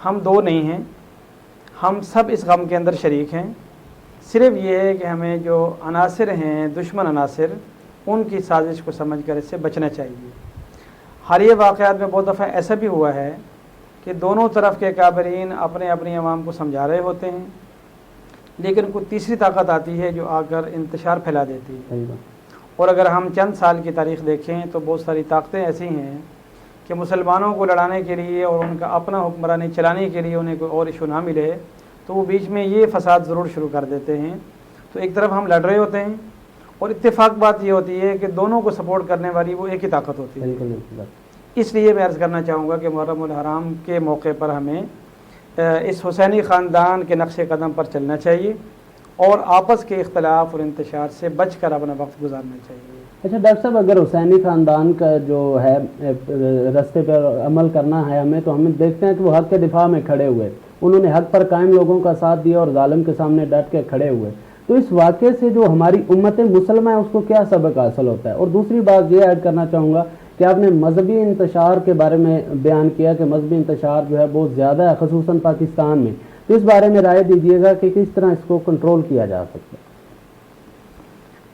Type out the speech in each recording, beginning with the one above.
ہم دو نہیں ہیں، ہم سب اس غم کے اندر شریک ہیں. صرف یہ ہے کہ ہمیں جو عناصر ہیں دشمن عناصر، ان کی سازش کو سمجھ کر اس سے بچنا چاہیے. حالیہ واقعات میں بہت دفعہ ایسا بھی ہوا ہے کہ دونوں طرف کے کابرین اپنے اپنی عوام کو سمجھا رہے ہوتے ہیں، لیکن کوئی تیسری طاقت آتی ہے جو آ کر انتشار پھیلا دیتی ہے. اور اگر ہم چند سال کی تاریخ دیکھیں تو بہت ساری طاقتیں ایسی ہیں کہ مسلمانوں کو لڑانے کے لیے اور ان کا اپنا حکمرانی چلانے کے لیے انہیں کوئی اور ایشو نہ ملے تو وہ بیچ میں یہ فساد ضرور شروع کر دیتے ہیں. تو ایک طرف ہم لڑ رہے ہوتے ہیں اور اتفاق بات یہ ہوتی ہے کہ دونوں کو سپورٹ کرنے والی وہ ایک ہی طاقت ہوتی ہے. اس لیے میں عرض کرنا چاہوں گا کہ محرم الحرام کے موقع پر ہمیں اس حسینی خاندان کے نقش قدم پر چلنا چاہیے اور آپس کے اختلاف اور انتشار سے بچ کر اپنا وقت گزارنا چاہیے. اچھا ڈاکٹر صاحب، اگر حسینی خاندان کا جو ہے راستے پر عمل کرنا ہے ہمیں، تو ہم دیکھتے ہیں کہ وہ حق کے دفاع میں کھڑے ہوئے، انہوں نے حق پر قائم لوگوں کا ساتھ دیا اور ظالم کے سامنے ڈٹ کے کھڑے ہوئے. تو اس واقعے سے جو ہماری امت مسلمہ ہے اس کو کیا سبق حاصل ہوتا ہے؟ اور دوسری بات یہ ایڈ کرنا چاہوں گا کہ آپ نے مذہبی انتشار کے بارے میں بیان کیا کہ مذہبی انتشار جو ہے بہت زیادہ ہے خصوصاً پاکستان میں، تو اس بارے میں رائے دیجیے گا کہ کس طرح اس کو کنٹرول کیا جا سکتا ہے.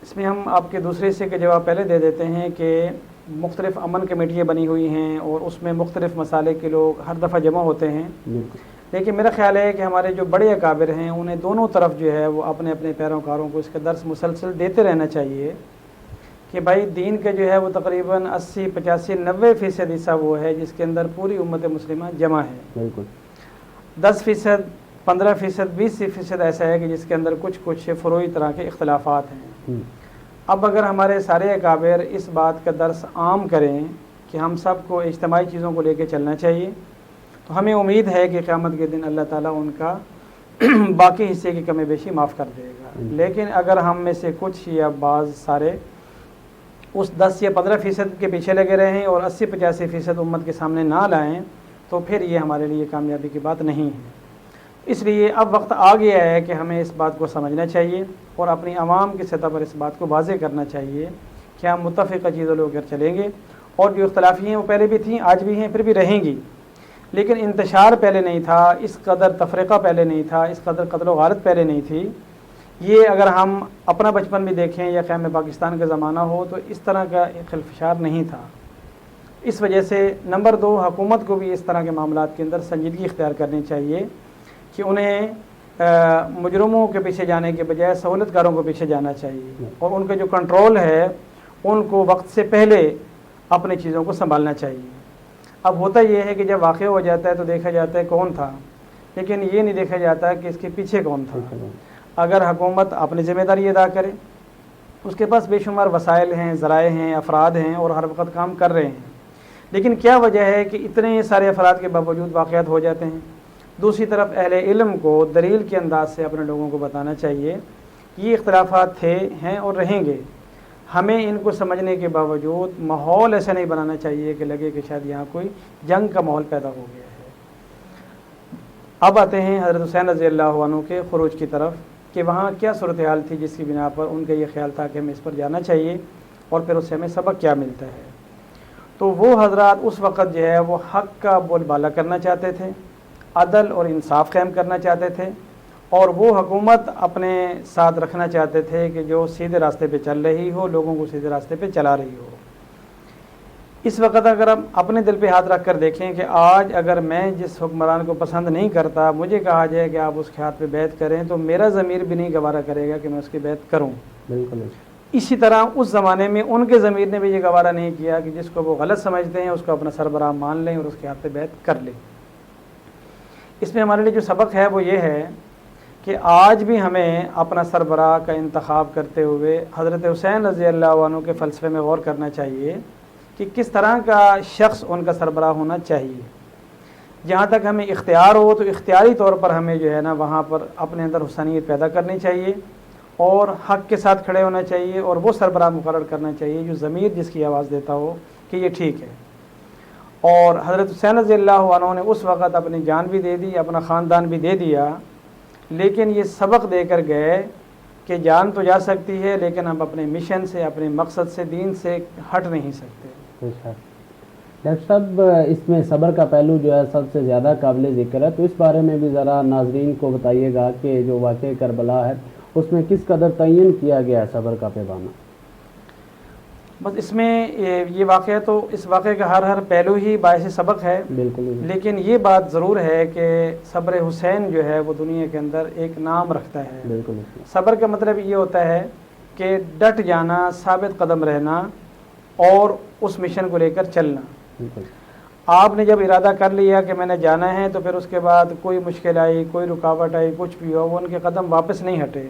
اس میں ہم آپ کے دوسرے حصے کے جواب پہلے دے دیتے ہیں کہ مختلف امن کمیٹیاں بنی ہوئی ہیں اور اس میں مختلف مسالے کے لوگ ہر دفعہ جمع ہوتے ہیں. لیکن میرا خیال ہے کہ ہمارے جو بڑے اکابر ہیں انہیں دونوں طرف جو ہے وہ اپنے اپنے پیروکاروں کو اس کا درس مسلسل دیتے رہنا چاہیے کہ بھائی دین کا جو ہے وہ تقریباً 80 85 90% حصہ وہ ہے جس کے اندر پوری امت مسلمہ جمع ہے. بالکل 10% 15% 20% ایسا ہے کہ جس کے اندر کچھ فروعی طرح کے اختلافات ہیں. اب اگر ہمارے سارے اکابر اس بات کا درس عام کریں کہ ہم سب کو اجتماعی چیزوں کو لے کے چلنا چاہیے تو ہمیں امید ہے کہ قیامت کے دن اللہ تعالیٰ ان کا باقی حصے کی کمی بیشی معاف کر دے گا. لیکن اگر ہم میں سے کچھ یا بعض سارے اس 10 یا 15% کے پیچھے لگے رہیں اور 80 85% امت کے سامنے نہ لائیں تو پھر یہ ہمارے لیے کامیابی کی بات نہیں ہے. اس لیے اب وقت آ گیا ہے کہ ہمیں اس بات کو سمجھنا چاہیے اور اپنی عوام کی سطح پر اس بات کو واضح کرنا چاہیے کہ ہم متفقہ چیزوں لے کر چلیں گے اور جو اختلافی ہیں وہ پہلے بھی تھیں، آج بھی ہیں، پھر بھی رہیں گی. لیکن انتشار پہلے نہیں تھا، اس قدر تفرقہ پہلے نہیں تھا، اس قدر قتل و غارت پہلے نہیں تھی. یہ اگر ہم اپنا بچپن بھی دیکھیں یا قیام پاکستان کا زمانہ ہو تو اس طرح کا خلفشار نہیں تھا. اس وجہ سے نمبر 2 حکومت کو بھی اس طرح کے معاملات کے اندر سنجیدگی اختیار کرنی چاہیے کہ انہیں مجرموں کے پیچھے جانے کے بجائے سہولت کاروں کو پیچھے جانا چاہیے اور ان کا جو کنٹرول ہے ان کو وقت سے پہلے اپنی چیزوں کو سنبھالنا چاہیے. اب ہوتا یہ ہے کہ جب واقع ہو جاتا ہے تو دیکھا جاتا ہے کون تھا، لیکن یہ نہیں دیکھا جاتا کہ اس کے پیچھے کون تھا. اگر حکومت اپنی ذمہ داری ادا کرے، اس کے پاس بے شمار وسائل ہیں، ذرائع ہیں، افراد ہیں اور ہر وقت کام کر رہے ہیں، لیکن کیا وجہ ہے کہ اتنے سارے افراد کے باوجود واقعات ہو جاتے ہیں؟ دوسری طرف اہل علم کو دلیل کے انداز سے اپنے لوگوں کو بتانا چاہیے یہ اختلافات تھے، ہیں اور رہیں گے. ہمیں ان کو سمجھنے کے باوجود ماحول ایسا نہیں بنانا چاہیے کہ لگے کہ شاید یہاں کوئی جنگ کا ماحول پیدا ہو گیا ہے. اب آتے ہیں حضرت حسین رضی اللہ عنہ کے خروج کی طرف کہ وہاں کیا صورتحال تھی جس کی بنا پر ان کا یہ خیال تھا کہ ہمیں اس پر جانا چاہیے اور پھر اس سے ہمیں سبق کیا ملتا ہے. تو وہ حضرات اس وقت جو ہے وہ حق کا بول بالا کرنا چاہتے تھے، عدل اور انصاف قائم کرنا چاہتے تھے اور وہ حکومت اپنے ساتھ رکھنا چاہتے تھے کہ جو سیدھے راستے پہ چل رہی ہو، لوگوں کو سیدھے راستے پہ چلا رہی ہو. اس وقت اگر ہم اپنے دل پہ ہاتھ رکھ کر دیکھیں کہ آج اگر میں جس حکمران کو پسند نہیں کرتا، مجھے کہا جائے کہ آپ اس کے ہاتھ پہ بیعت کریں تو میرا ضمیر بھی نہیں گوارا کرے گا کہ میں اس کی بیعت کروں. بالکل اسی طرح اس زمانے میں ان کے ضمیر نے بھی یہ گوارا نہیں کیا کہ جس کو وہ غلط سمجھتے ہیں اس کو اپنا سربراہ مان لیں اور اس کے ہاتھ پہ بیعت کر لیں. اس میں ہمارے لیے جو سبق ہے وہ یہ ہے کہ آج بھی ہمیں اپنا سربراہ کا انتخاب کرتے ہوئے حضرت حسین رضی اللہ عنہ کے فلسفے میں غور کرنا چاہیے کہ کس طرح کا شخص ان کا سربراہ ہونا چاہیے. جہاں تک ہمیں اختیار ہو تو اختیاری طور پر ہمیں جو ہے نا وہاں پر اپنے اندر حسینیت پیدا کرنی چاہیے اور حق کے ساتھ کھڑے ہونا چاہیے اور وہ سربراہ مقرر کرنا چاہیے جو ضمیر جس کی آواز دیتا ہو کہ یہ ٹھیک ہے. اور حضرت حسین رضی اللہ عنہ نے اس وقت اپنی جان بھی دے دی، اپنا خاندان بھی دے دیا، لیکن یہ سبق دے کر گئے کہ جان تو جا سکتی ہے لیکن ہم اپنے مشن سے، اپنے مقصد سے، دین سے ہٹ نہیں سکتے. ڈاکٹر صاحب اس میں صبر کا پہلو جو ہے سب سے زیادہ قابل ذکر ہے، تو اس بارے میں بھی ذرا ناظرین کو بتائیے گا کہ جو واقعہ کربلا ہے اس میں کس قدر تعین کیا گیا ہے صبر کا پیمانہ؟ بس اس میں یہ واقعہ تو اس واقعے کا ہر پہلو ہی باعث سبق ہے، بالکل، لیکن یہ بات ضرور ہے کہ صبر حسین جو ہے وہ دنیا کے اندر ایک نام رکھتا ہے۔ بالکل، صبر کا مطلب یہ ہوتا ہے کہ ڈٹ جانا، ثابت قدم رہنا اور اس مشن کو لے کر چلنا۔ بالکل، آپ نے جب ارادہ کر لیا کہ میں نے جانا ہے تو پھر اس کے بعد کوئی مشکل آئی، کوئی رکاوٹ آئی، کچھ بھی ہو، وہ ان کے قدم واپس نہیں ہٹے،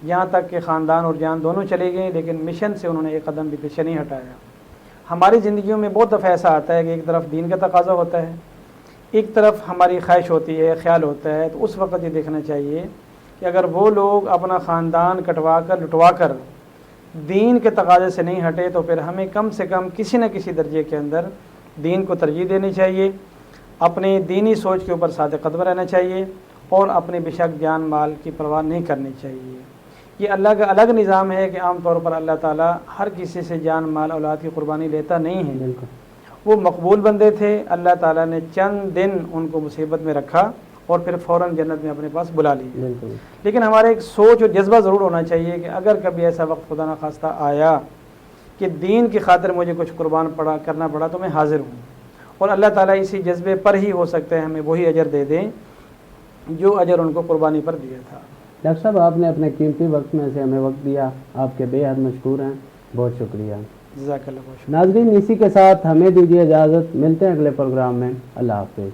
یہاں تک کہ خاندان اور جان دونوں چلے گئے، لیکن مشن سے انہوں نے ایک قدم بھی پیچھے نہیں ہٹایا۔ ہماری زندگیوں میں بہت دفعہ ایسا آتا ہے کہ ایک طرف دین کا تقاضا ہوتا ہے، ایک طرف ہماری خواہش ہوتی ہے، خیال ہوتا ہے، تو اس وقت یہ دیکھنا چاہیے کہ اگر وہ لوگ اپنا خاندان کٹوا کر لٹوا کر دین کے تقاضے سے نہیں ہٹے تو پھر ہمیں کم سے کم کسی نہ کسی درجے کے اندر دین کو ترجیح دینی چاہیے، اپنے دینی سوچ کے اوپر صادق قدم رہنا چاہیے اور اپنے بے شک جان مال کی پرواہ نہیں کرنی چاہیے۔ یہ اللہ کا الگ نظام ہے کہ عام طور پر اللہ تعالیٰ ہر کسی سے جان مال اولاد کی قربانی لیتا نہیں ہے۔ بالکل، وہ مقبول بندے تھے، اللہ تعالیٰ نے چند دن ان کو مصیبت میں رکھا اور پھر فوراً جنت میں اپنے پاس بلا لی۔ بالکل، لیکن ہمارا ایک سوچ اور جذبہ ضرور ہونا چاہیے کہ اگر کبھی ایسا وقت خدا نخواستہ آیا کہ دین کی خاطر مجھے کچھ قربان کرنا پڑا تو میں حاضر ہوں، اور اللہ تعالیٰ اسی جذبے پر ہی ہو سکتا ہے ہمیں وہی اجر دے دیں جو اجر ان کو قربانی پر دیا تھا۔ ڈاکٹر صاحب آپ نے اپنے قیمتی وقت میں سے ہمیں وقت دیا، آپ کے بے حد مشکور ہیں، بہت شکریہ۔ جزاک اللہ، بہت شکریہ۔ ناظرین اسی کے ساتھ ہمیں دیجیے اجازت، ملتے ہیں اگلے پروگرام میں، اللہ حافظ۔